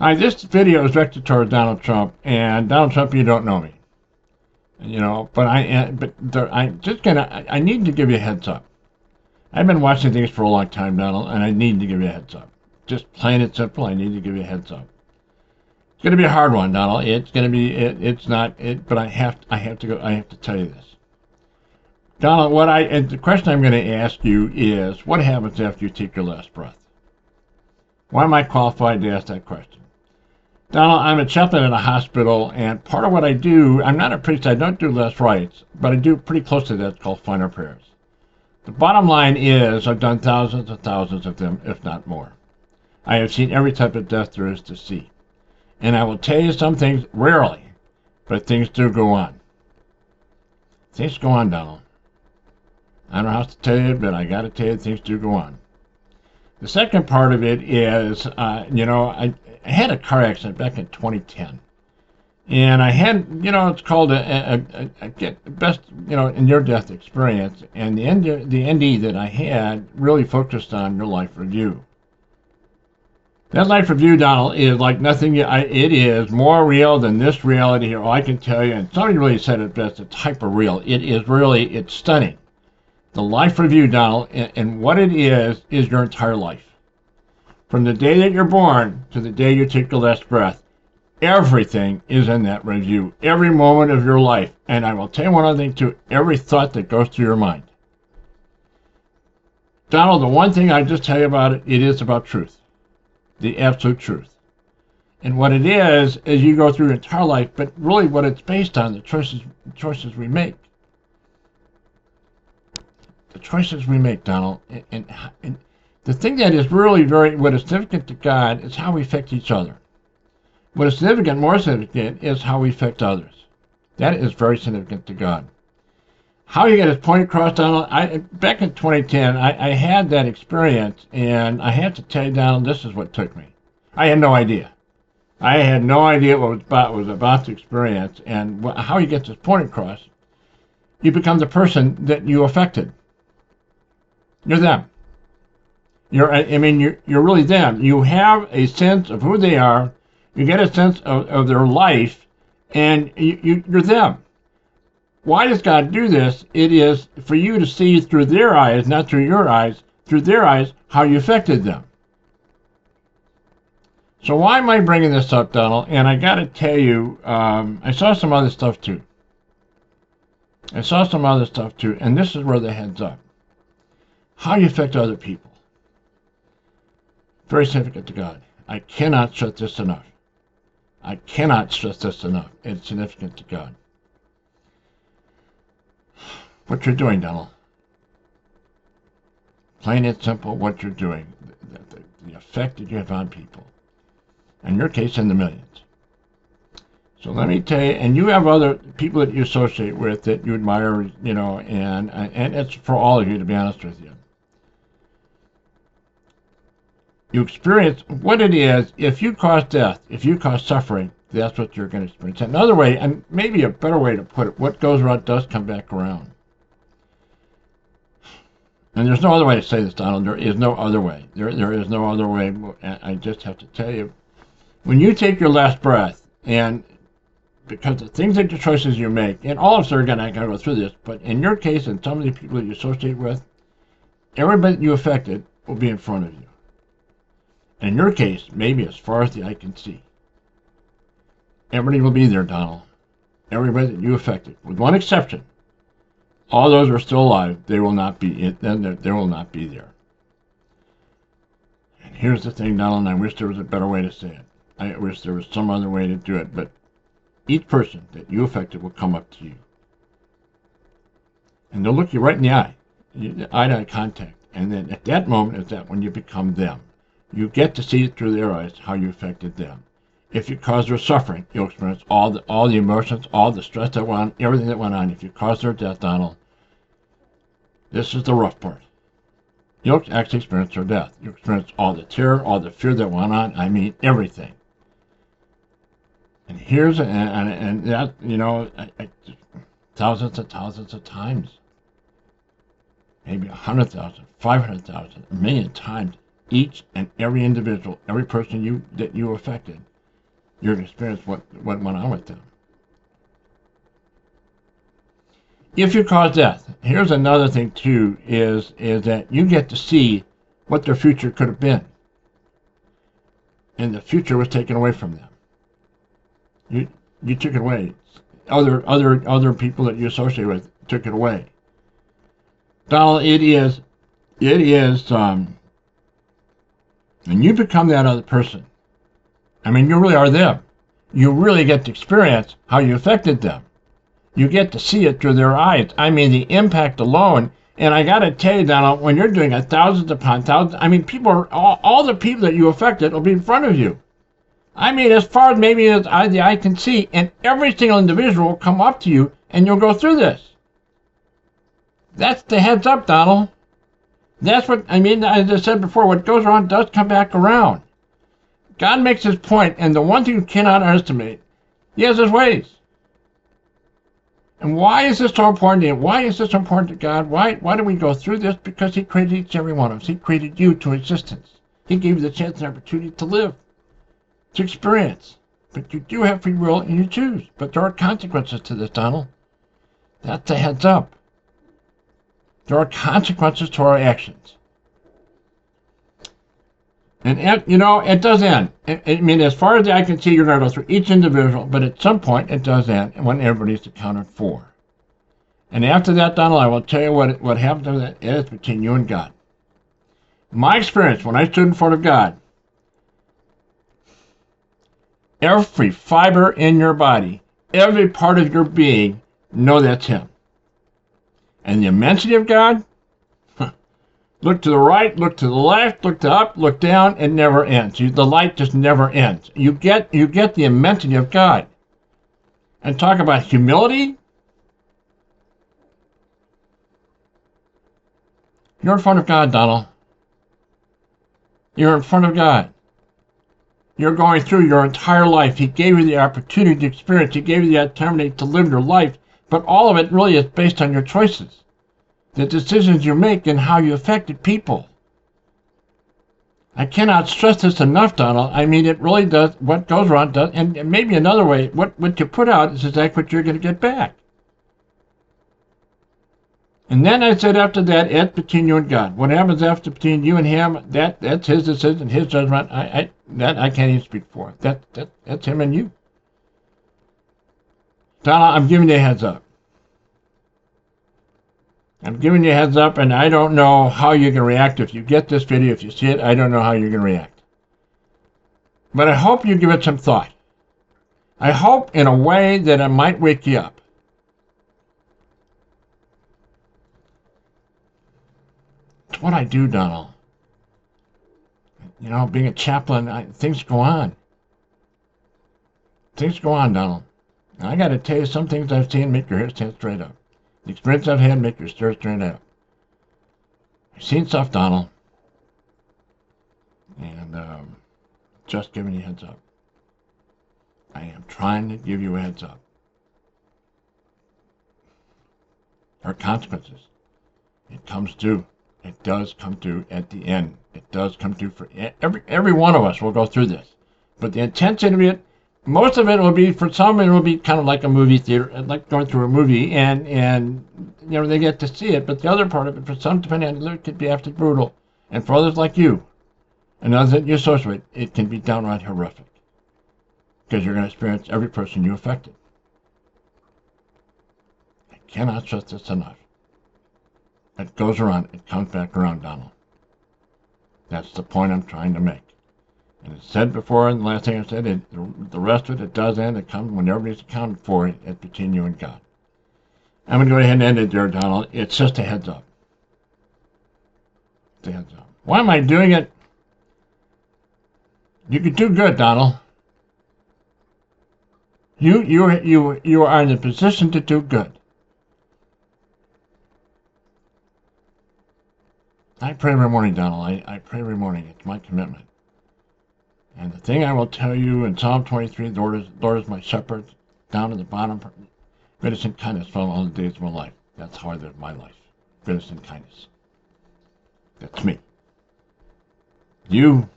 Hi, this video is directed towards Donald Trump, and Donald Trump, you don't know me, but I need to give you a heads up. I've been watching things for a long time, Donald, and I need to give you a heads up. Just plain and simple, I need to give you a heads up. It's going to be a hard one, Donald. It's going to be, it's not, but I have to tell you this. Donald, the question I'm going to ask you is, what happens after you take your last breath? Why am I qualified to ask that question? Donald, I'm a chaplain in a hospital, and part of what I do, I'm not a priest, I don't do last rites, but I do pretty close to that. It's called final prayers. The bottom line is, I've done thousands and thousands of them, if not more. I have seen every type of death there is to see. And I will tell you some things, rarely, but things do go on. Things go on, Donald. I don't know how to tell you, but I got to tell you, things do go on. The second part of it is, I had a car accident back in 2010. And I had, it's called a best, near-death experience. And the ND that I had really focused on your life review. That life review, Donald, is like nothing. It is more real than this reality here. All I can tell you, and somebody really said it best, it's hyper-real. It is really, it's stunning. The life review, Donald, and what it is your entire life. From the day that you're born to the day you take your last breath, everything is in that review. Every moment of your life. And I will tell you one other thing, too. Every thought that goes through your mind. Donald, the one thing I just tell you about it, it is about truth. The absolute truth. And what it is you go through your entire life, but really what it's based on, the choices we make. The choices we make, Donald. And the thing that is really what is significant to God is how we affect each other. What is more significant, is how we affect others. That is very significant to God. How you get his point across, Donald, back in 2010, I had that experience, and I have to tell you, Donald, this is what took me. I had no idea. I had no idea what was about to experience, and how you get this point across. You become the person that you affected. You're them. You're really them. You have a sense of who they are. You get a sense of their life, and you're them. Why does God do this? It is for you to see through their eyes, not through your eyes, through their eyes, how you affected them. So why am I bringing this up, Donald? And I got to tell you, I saw some other stuff too. And this is where the head's up. How you affect other people. Very significant to God. I cannot stress this enough. It's significant to God. What you're doing, Donald. Plain and simple, what you're doing. The effect that you have on people. In your case, in the millions. So let me tell you, and you have other people that you associate with that you admire, and it's for all of you, to be honest with you. You experience what it is. If you cause death, if you cause suffering, that's what you're going to experience. Another way, and maybe a better way to put it, what goes around does come back around. And there's no other way to say this, Donald. There is no other way. There is no other way. I just have to tell you, when you take your last breath, and because the things that the choices you make, and all of us are going to go through this, but in your case, and some of the people that you associate with, everybody that you affected will be in front of you. In your case, maybe as far as the eye can see. Everybody will be there, Donald. Everybody that you affected, with one exception. All those are still alive. They will not be. They will not be there. And here's the thing, Donald. And I wish there was a better way to say it. I wish there was some other way to do it. But each person that you affected will come up to you, and they'll look you right in the eye, eye-to-eye contact. And then at that moment is that when you become them. You get to see it through their eyes how you affected them. If you cause their suffering, you'll experience all the emotions, all the stress that went on, everything that went on. If you cause their death, Donald, this is the rough part. You'll actually experience their death. You'll experience all the terror, all the fear that went on. I mean, everything. And here's and that thousands and thousands of times, maybe 100,000, 500,000, a million times. Each and every individual, every person that you affected, you're going to experience what went on with them. If you cause death, here's another thing too, is that you get to see what their future could have been. And the future was taken away from them. You took it away. Other people that you associate with took it away. Donald, it is, and you become that other person. I mean, you really are them. You really get to experience how you affected them. You get to see it through their eyes. I mean, the impact alone. And I got to tell you, Donald, when you're doing it thousands upon thousands, I mean, people are, all the people that you affected will be in front of you. I mean, as far as maybe as the eye can see, and every single individual will come up to you, and you'll go through this. That's the heads up, Donald. That's what, I mean, as I said before, what goes around does come back around. God makes his point, and the one thing you cannot underestimate, he has his ways. And why is this so important to him? Why is this important to God? Why do we go through this? Because he created each and every one of us. He created you to existence. He gave you the chance and opportunity to live, to experience. But you do have free will and you choose. But there are consequences to this, Donald. That's a heads up. There are consequences to our actions. And, you know, it does end. I mean, as far as I can see, you're going to go through each individual, but at some point it does end when everybody's accounted for. And after that, Donald, I will tell you what happens to that is between you and God. My experience, when I stood in front of God, every fiber in your body, every part of your being, know that's him. And the immensity of God, look to the right, look to the left, look to up, look down, it never ends. The light just never ends. You get the immensity of God. And talk about humility. You're in front of God, Donald. You're in front of God. You're going through your entire life. He gave you the opportunity to experience. He gave you the opportunity to live your life. But all of it really is based on your choices. The decisions you make and how you affected people. I cannot stress this enough, Donald. I mean, it really does. What goes around does. And maybe another way, what you put out is exactly what you're going to get back. And then I said after that, it's between you and God. What happens after between you and him, that's his decision, his judgment. I can't even speak for. That's him and you. Donald, I'm giving you a heads up. I'm giving you a heads up, and I don't know how you're going to react if you get this video. If you see it, I don't know how you're going to react. But I hope you give it some thought. I hope in a way that it might wake you up. It's what I do, Donald. You know, being a chaplain, things go on. Things go on, Donald. And I got to tell you, some things I've seen make your hair stand straight up. The experience I've had make your hair stand up. I've seen stuff, Donald. And just giving you a heads up. I am trying to give you a heads up. There are consequences. It comes due. It does come due at the end. It does come due for every one of us will go through this. But the intensity of it, most of it will be, for some, it will be kind of like a movie theater, like going through a movie, and you know, they get to see it. But the other part of it, for some, depending on it, could be absolutely brutal. And for others like you, and others that you associate, it can be downright horrific. Because you're going to experience every person you affected. I cannot stress this enough. It goes around, it comes back around, Donald. That's the point I'm trying to make. And it's said before, and the last thing I said, the rest of it does end. It comes when everybody's accounted for it. It's between you and God. I'm going to go ahead and end it there, Donald. It's just a heads up. It's a heads up. Why am I doing it? You could do good, Donald. You are in the position to do good. I pray every morning, Donald. I pray every morning. It's my commitment. And the thing I will tell you in Psalm 23, the Lord is my shepherd, down at the bottom, goodness and kindness follow all the days of my life. That's how I live my life. Goodness and kindness. That's me. You,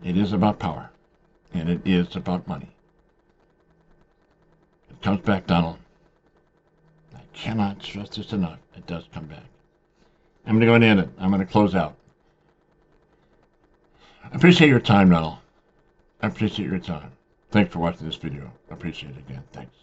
it is about power. And it is about money. It comes back, Donald. I cannot stress this enough. It does come back. I'm going to go and end it. I'm going to close out. I appreciate your time, Donald. I appreciate your time. Thanks for watching this video. I appreciate it again. Thanks.